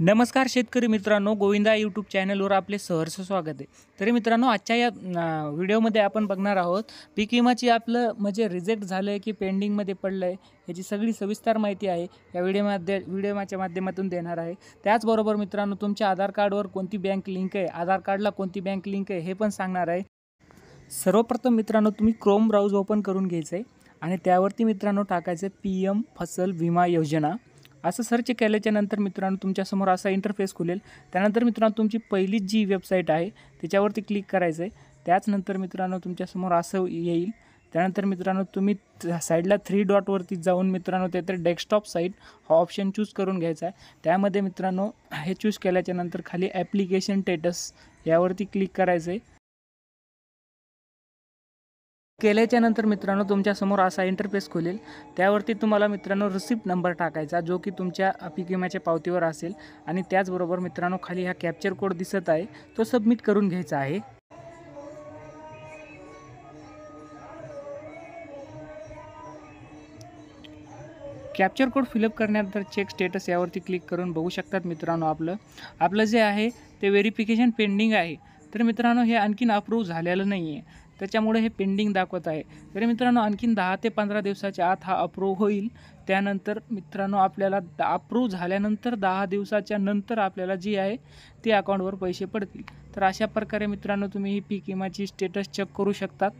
नमस्कार शेतकरी मित्रांनो, गोविंदा यूट्यूब चॅनलवर आपले सहर्ष स्वागत आहे। तरी मित्रांनो, आजच्या या व्हिडिओमध्ये आपण बघणार आहोत पीक विमाची आपलं म्हणजे रिजेक्ट झालं आहे की पेंडिंगमध्ये पडलं आहे याची सगळी सविस्तर माहिती आहे या व्हिडिओच्या माध्यमातून देणार आहे। त्याचबरोबर मित्रांनो, तुमच्या आधार कार्डवर कोणती बँक लिंक आहे, आधार कार्डला कोणती बँक लिंक आहे हे पण सांगणार आहे। सर्वप्रथम मित्रांनो, तुम्ही क्रोम ब्राउझर ओपन करून घ्यायचं आहे आणि त्यावरती मित्रांनो टाकायचं PM फसल विमा योजना असं सर्च केल्याच्या नंतर मित्रांनो तुमच्यासमोर असा इंटरफेस खुलेल। त्यानंतर मित्रांनो तुमची पहिली जी वेबसाईट आहे त्याच्यावरती क्लिक करायचं आहे। त्याचनंतर मित्रांनो तुमच्यासमोर असं येईल। त्यानंतर मित्रांनो तुम्ही साईडला 3 डॉटवरती जाऊन मित्रांनो तिथे डेस्कटॉप साईट हा ऑप्शन चूज करून घ्यायचा आहे। त्यामध्ये मित्रांनो हे चूज केल्याच्या नंतर खाली ॲप्लिकेशन स्टेटस यावरती क्लिक करायचं आहे। केल्याच्या नंतर मित्रांनो तुमच्यासमोर असा इंटरफेस खुलेल। त्यावरती तुम्हाला मित्रांनो रिसिप्ट नंबर टाकायचा जो की तुमच्या पीक विम्याच्या पावतीवर असेल आणि त्याचबरोबर मित्रांनो खाली हा कॅप्चर कोड दिसत आहे तो सबमिट करून घ्यायचा आहे। कॅप्चर कोड फिलअप करण्यानंतर चेक स्टेटस यावरती क्लिक करून बघू शकतात मित्रांनो आपलं जे आहे ते व्हेरिफिकेशन पेंडिंग आहे। तर मित्रांनो हे आणखीन अप्रूव्ह झालेलं नाही आहे, त्याच्यामुळे हे पेंडिंग दाखवत आहे। तर मित्रांनो आणखीन 10 ते 15 दिवसाच्या आत हा अप्रूव्ह होईल। त्यानंतर मित्रांनो आपल्याला अप्रूव्ह झाल्यानंतर 10 दिवसाच्या नंतर आपल्याला जी आहे ती अकाउंटवर पैसे पडतील। तर अशा प्रकारे मित्रांनो तुम्ही ही पीक विमाची स्टेटस चेक करू शकतात।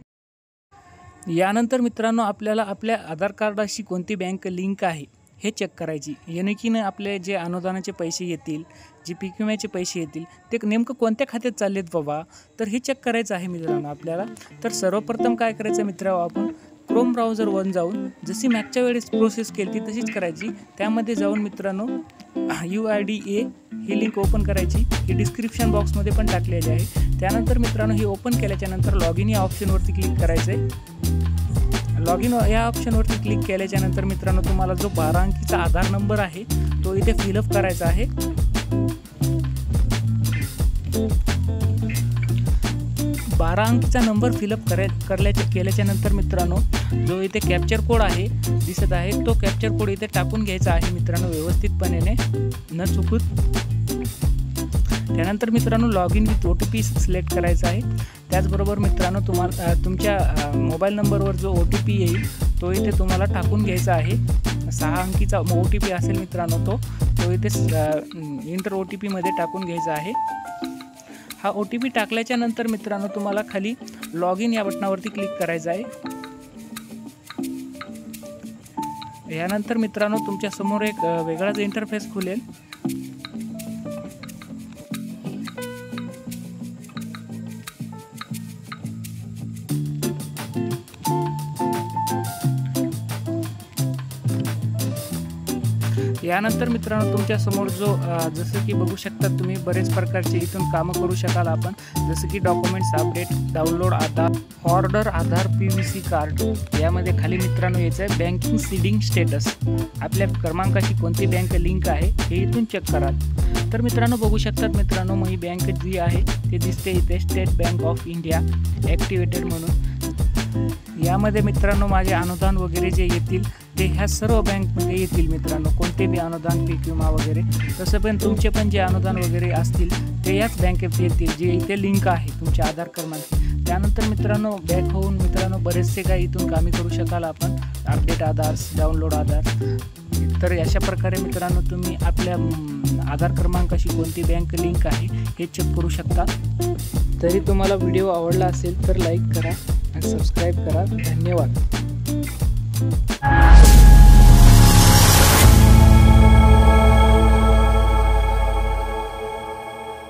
यानंतर मित्रांनो आपल्याला आपल्या आधार कार्डाशी कोणती बँक लिंक आहे हे चेक करायची, याने की आपले जे अनुदानाचे पैसे येतील, जे पीक विम्याचे पैसे येतील ते नेमकं कोणत्या खात्यात चाललेत बाबा, तर हे चेक करायचं आहे मित्रांनो आपल्याला। तर सर्वप्रथम काय करायचं मित्रांनो, आपण क्रोम ब्राउझरवर जाऊन जशी मागच्या वेळेस प्रोसेस केली ती तशीच करायची। त्यामध्ये जाऊन मित्रांनो UIDA ही लिंक ओपन करायची, ही डिस्क्रिप्शन बॉक्समध्ये पण टाकलेली आहे। त्यानंतर मित्रांनो ही ओपन केल्याच्या नंतर लॉग इन या ऑप्शनवरती क्लिक करायचं आहे। लॉग इन या ऑप्शनवरती क्लिक केल्याच्या नंतर मित्रांनो तुम्हाला जो 12 अंकीचा आधार नंबर आहे तो इथे फिलअप करायचा आहे। 12 अंकीचा नंबर फिलअप केल्याच्या नंतर मित्रांनो जो इथे कॅप्चर कोड आहे दिसत आहे तो कॅप्चर कोड इथे टाकून घ्यायचा आहे मित्रांनो व्यवस्थितपणे न चुकून। त्यानंतर मित्रांनो log in with OTP select करायचा आहे। त्याचबरोबर मित्रांनो तुम्हाला तुमच्या मोबाईल नंबरवर जो OTP येईल तो इथे तुम्हाला टाकून घ्यायचा आहे। 6 अंकीचा OTP असेल मित्रांनो तो इथे इंटर OTP मध्ये टाकून घ्यायचा आहे। हा OTP टाकल्याच्या नंतर मित्रांनो तुम्हाला खाली लॉग इन या बटनावरती क्लिक करायचं आहे। यानंतर मित्रांनो तुमच्या समोर एक वेगळाच इंटरफेस खुलेल। यानंतर मित्रांनो तुमच्या समोर जो जसं की बघू शकता तुम्ही बरेच प्रकारचे इथून कामं करू शकाल आपण, जसं की डॉक्युमेंट्स अपडेट, डाउनलोड आधार, ऑर्डर आधार, PVC कार्ड। यामध्ये खाली मित्रांनो यायचं आहे बँकिंग सीडिंग स्टेटस, आपल्या क्रमांकाची कोणती बँक लिंक आहे हे इथून चेक करा। तर मित्रांनो बघू शकतात मित्रांनो ही बँक जी आहे ते दिसते इथे state bank of India activated म्हणून। यामध्ये मित्रांनो माझे अनुदान वगैरे जे येतील ते ह्या सर्व बँकमध्ये येतील मित्रांनो, कोणते बी अनुदान पीक विमा वगैरे, तसं पण तुमचे पण जे अनुदान वगैरे असतील ते याच बँकेत येतील जे इथे लिंक आहे तुमच्या आधार क्रमांक। त्यानंतर मित्रांनो बॅक होऊन मित्रांनो बरेचसे काही इथून कामे करू शकाल आपण, अपडेट आधार, डाउनलोड आधार। तर अशा प्रकारे मित्रांनो तुम्ही आपल्या आधार क्रमांकाशी कोणती बँक लिंक आहे हे चेक करू शकता। तरी तुम्हाला व्हिडिओ आवडला असेल तर लाईक करा आणि सबस्क्राईब करा। धन्यवाद।